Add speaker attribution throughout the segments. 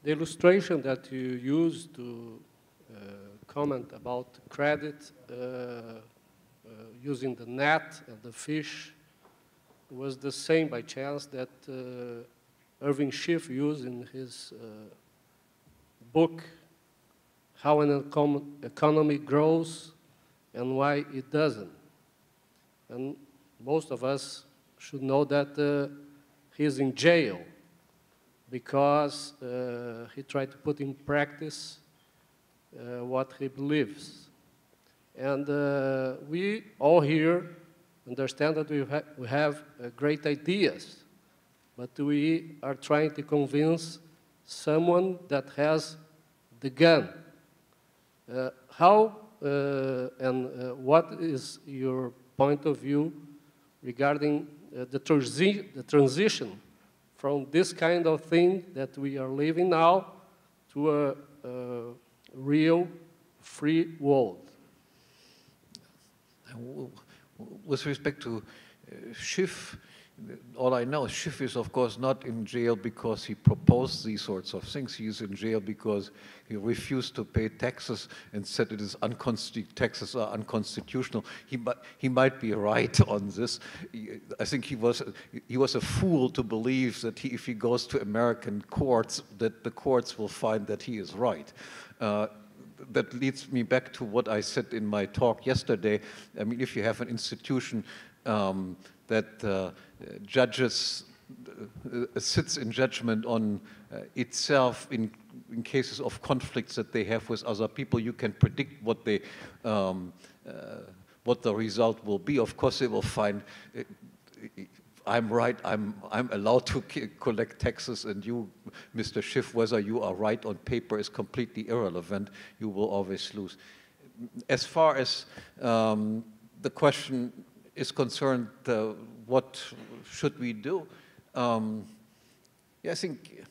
Speaker 1: The illustration that you used to comment about credit using the net and the fish was the same by chance that Irving Schiff used in his book, How an Economy Grows and Why It Doesn't. And most of us should know that he's in jail because he tried to put in practice what he believes. And we all here understand that we have great ideas, but we are trying to convince someone that has the gun. How and what is your point of view regarding the transition from this kind of thing that we are living now to a real free world?
Speaker 2: With respect to Schiff, all I know, Schiff is of course not in jail because he proposed these sorts of things. He is in jail because he refused to pay taxes and said taxes are unconstitutional. He might be right on this. I think he was a fool to believe that if he goes to American courts, that the courts will find that he is right. That leads me back to what I said in my talk yesterday. I mean, if you have an institution that judges, sits in judgment on itself in cases of conflicts that they have with other people, you can predict what the result will be. Of course, they will find I'm right, I'm allowed to collect taxes, and you, Mr. Schiff, whether you are right on paper is completely irrelevant. You will always lose. As far as the question is concerned, what should we do? Yeah, I think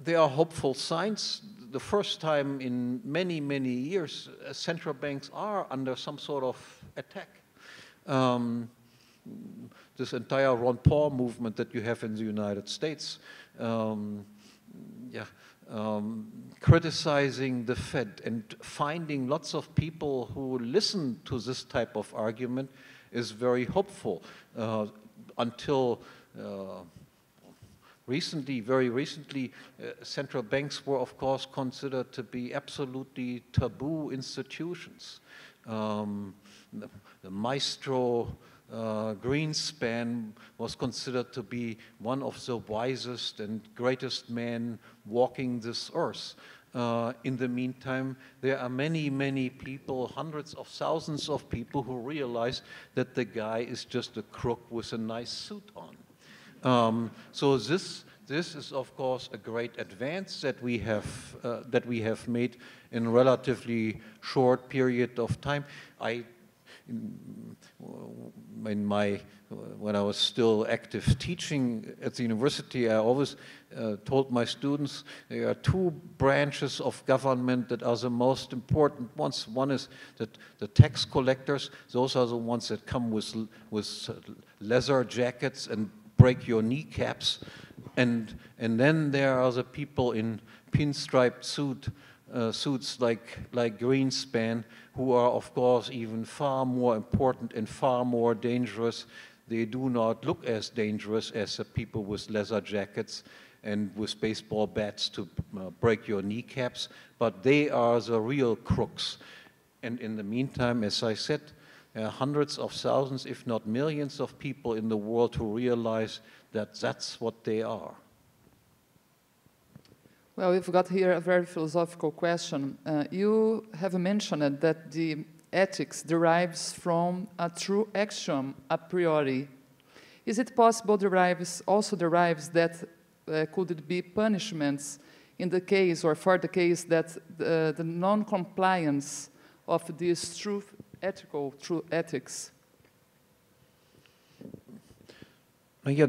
Speaker 2: there are hopeful signs. The first time in many, many years, central banks are under some sort of attack. This entire Ron Paul movement that you have in the United States, criticizing the Fed and finding lots of people who listen to this type of argument is very hopeful. Until recently, very recently, central banks were, of course, considered to be absolutely taboo institutions. The maestro Greenspan was considered to be one of the wisest and greatest men walking this earth. In the meantime, there are many, many people, hundreds of thousands of people who realize that the guy is just a crook with a nice suit on. So this is, of course, a great advance that we have made in a relatively short period of time. When I was still active teaching at the university, I always told my students there are two branches of government that are the most important ones. One is that the tax collectors; those are the ones that come with leather jackets and break your kneecaps, and then there are the people in pinstriped suits like Greenspan, who are, of course, even far more important and far more dangerous. They do not look as dangerous as the people with leather jackets and with baseball bats to break your kneecaps, but they are the real crooks. And in the meantime, as I said, there are hundreds of thousands, if not millions, of people in the world who realize that that's what they are.
Speaker 3: Well, we've got here a very philosophical question. You have mentioned that the ethics derives from a true axiom a priori. Is it possible also derives that could it be punishments in the case or for the case that the non-compliance of this true ethics?
Speaker 2: Yeah,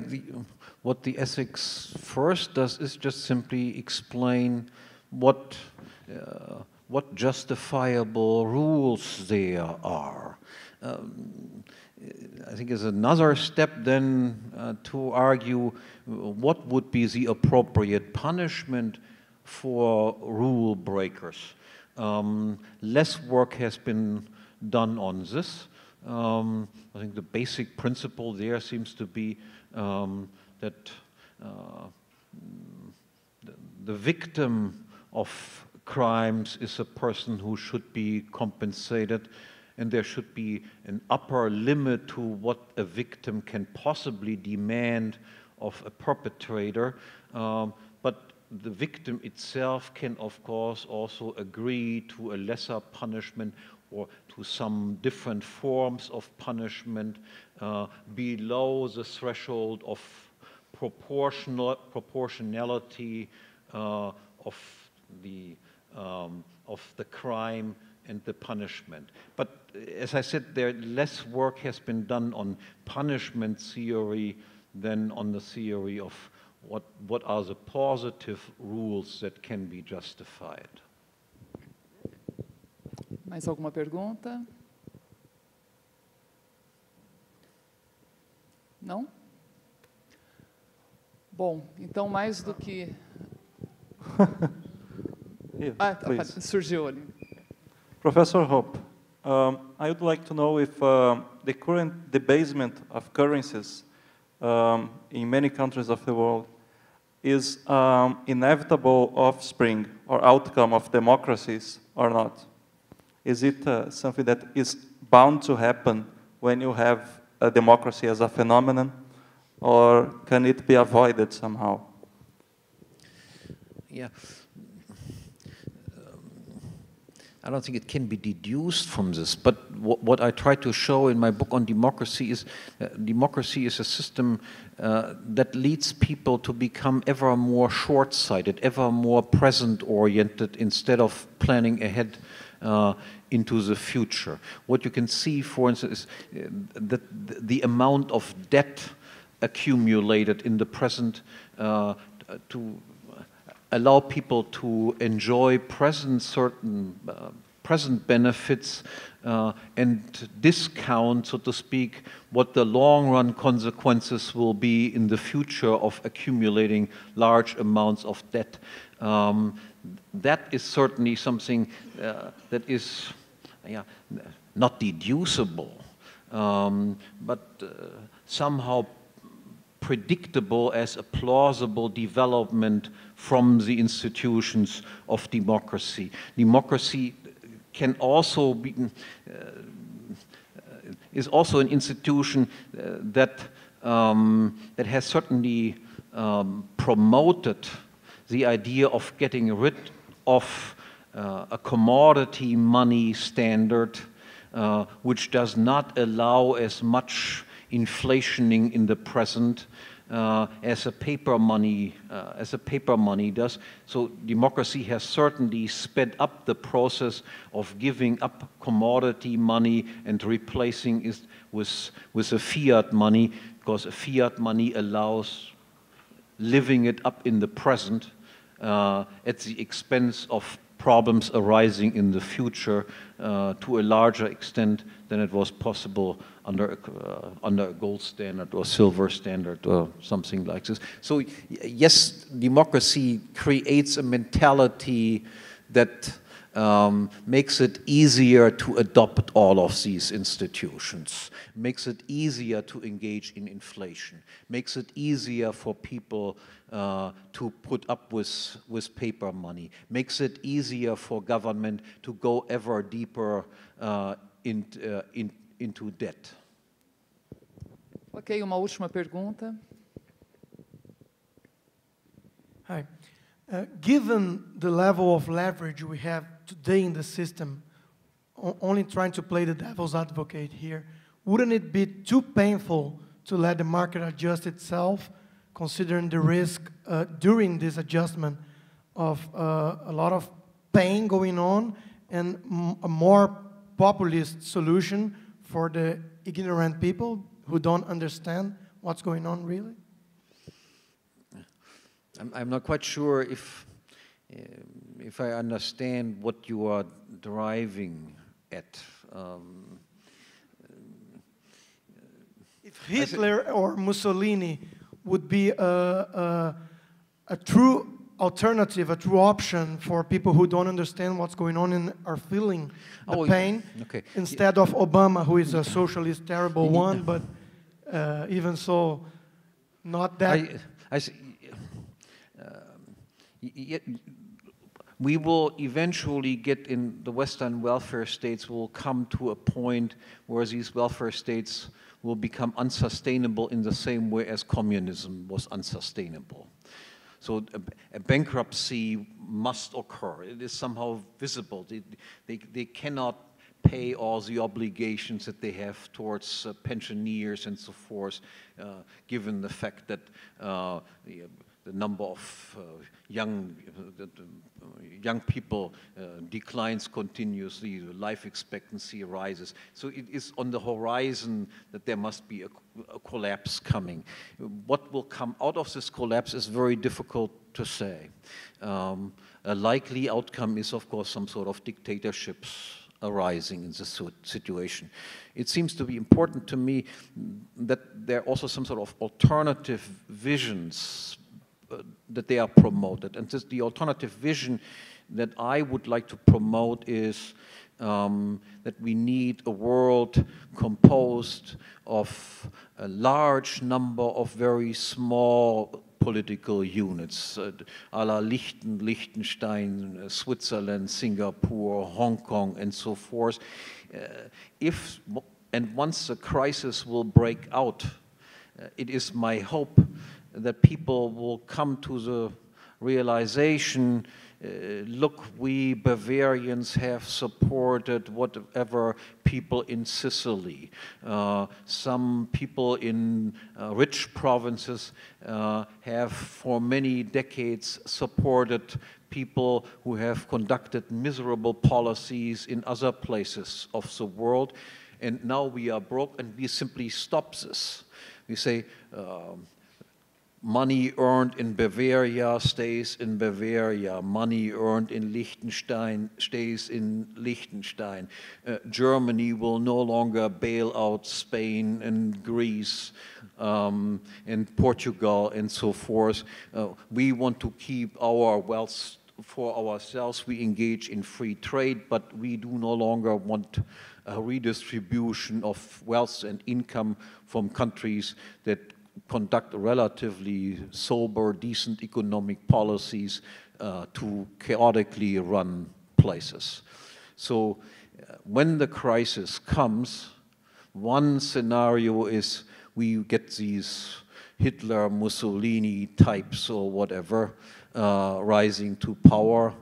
Speaker 2: what the ethics first does is just simply explain what justifiable rules there are. I think is another step then to argue what would be the appropriate punishment for rule breakers. Less work has been done on this. I think the basic principle there seems to be that the victim of crimes is a person who should be compensated, and there should be an upper limit to what a victim can possibly demand of a perpetrator. But the victim itself can, of course, also agree to a lesser punishment or to some different forms of punishment below the threshold of proportionality of the crime and the punishment. But as I said, less work has been done on punishment theory than on the theory of what are the positive rules that can be justified.
Speaker 3: Mais alguma pergunta? Não? Bom, então mais do que... surgiu ali.
Speaker 4: Professor Hoppe, I would like to know if the current debasement of currencies in many countries of the world is inevitable offspring or outcome of democracies or not? Is it something that is bound to happen when you have a democracy as a phenomenon, or can it be avoided somehow?
Speaker 2: Yeah. I don't think it can be deduced from this, but what I try to show in my book on democracy is democracy is a system that leads people to become ever more short-sighted, ever more present-oriented instead of planning ahead into the future. What you can see, for instance, is that the amount of debt accumulated in the present to allow people to enjoy certain present benefits and discount, so to speak, what the long-run consequences will be in the future of accumulating large amounts of debt. That is certainly something that is not deducible, but somehow predictable as a plausible development from the institutions of democracy. Democracy can also be, is also an institution that has certainly promoted the idea of getting rid of a commodity money standard, which does not allow as much inflationing in the present as a paper money does. So democracy has certainly sped up the process of giving up commodity money and replacing it with a fiat money, because a fiat money allows living it up in the present at the expense of problems arising in the future to a larger extent than it was possible under a gold standard or silver standard or something like this. So yes, democracy creates a mentality that makes it easier to adopt all of these institutions, makes it easier to engage in inflation, makes it easier for people to put up with paper money, makes it easier for government to go ever deeper into debt.
Speaker 3: Ok, uma última pergunta.
Speaker 5: Hi. Given the level of leverage we have today in the system, only trying to play the devil's advocate here, wouldn't it be too painful to let the market adjust itself, considering the risk during this adjustment of a lot of pain going on and a more populist solution for the ignorant people who don't understand what's going on really?
Speaker 2: I'm not quite sure if I understand what you are driving at.
Speaker 5: If Hitler or Mussolini would be a true alternative, a true option for people who don't understand what's going on and are feeling the pain,
Speaker 2: okay.
Speaker 5: instead of Obama, who is a socialist, terrible one, but even so, not that.
Speaker 2: We will eventually get in the Western welfare states will come to a point where these welfare states will become unsustainable in the same way as communism was unsustainable. So a bankruptcy must occur. It is somehow visible. They cannot pay all the obligations that they have towards pensioners and so forth, given the fact that the number of young people declines continuously, the life expectancy rises. So it is on the horizon that there must be a collapse coming. What will come out of this collapse is very difficult to say. A likely outcome is, of course, some sort of dictatorships arising in this situation. It seems to be important to me that there are also some sort of alternative visions that they are promoted. And the alternative vision that I would like to promote is that we need a world composed of a large number of very small political units, a la Liechtenstein, Switzerland, Singapore, Hong Kong, and so forth. And once the crisis will break out, it is my hope that people will come to the realization, look, we Bavarians have supported whatever people in Sicily. Some people in rich provinces have for many decades supported people who have conducted miserable policies in other places of the world. And now we are broke and we simply stop this. We say, money earned in Bavaria stays in Bavaria. Money earned in Liechtenstein stays in Liechtenstein. Germany will no longer bail out Spain and Greece and Portugal and so forth. We want to keep our wealth for ourselves. We engage in free trade, but we do no longer want a redistribution of wealth and income from countries that conduct relatively sober, decent economic policies to chaotically run places. So when the crisis comes, one scenario is we get these Hitler, Mussolini types or whatever rising to power.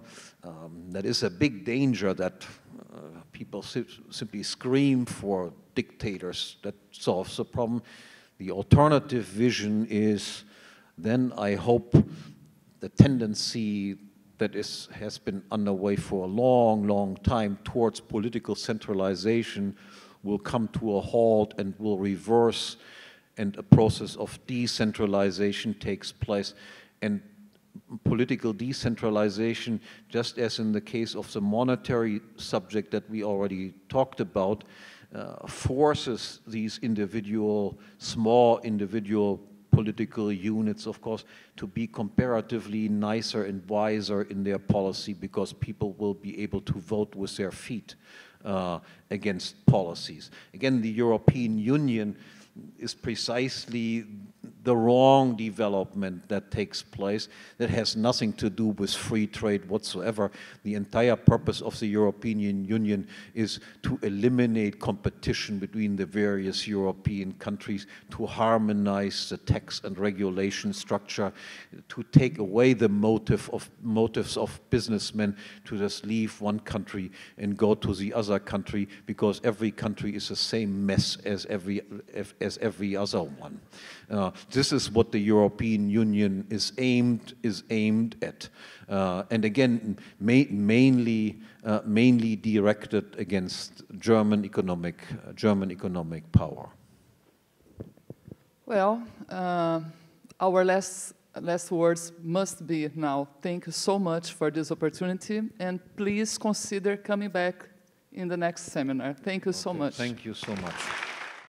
Speaker 2: That is a big danger that people simply scream for dictators that solves the problem. The alternative vision is then I hope the tendency that has been underway for a long, long time towards political centralization will come to a halt and will reverse, and a process of decentralization takes place. And political decentralization, just as in the case of the monetary subject that we already talked about, forces these small individual political units, of course, to be comparatively nicer and wiser in their policy, because people will be able to vote with their feet against policies. Again, the European Union is precisely the wrong development that takes place. That has nothing to do with free trade whatsoever. The entire purpose of the European Union is to eliminate competition between the various European countries, to harmonize the tax and regulation structure, to take away the motives of businessmen to just leave one country and go to the other country, because every country is the same mess as every other one. This is what the European Union is aimed at, and again, mainly directed against German economic power.
Speaker 3: Well, our last words must be now. Thank you so much for this opportunity, and please consider coming back in the next seminar. Thank you so much.
Speaker 2: Thank you so much.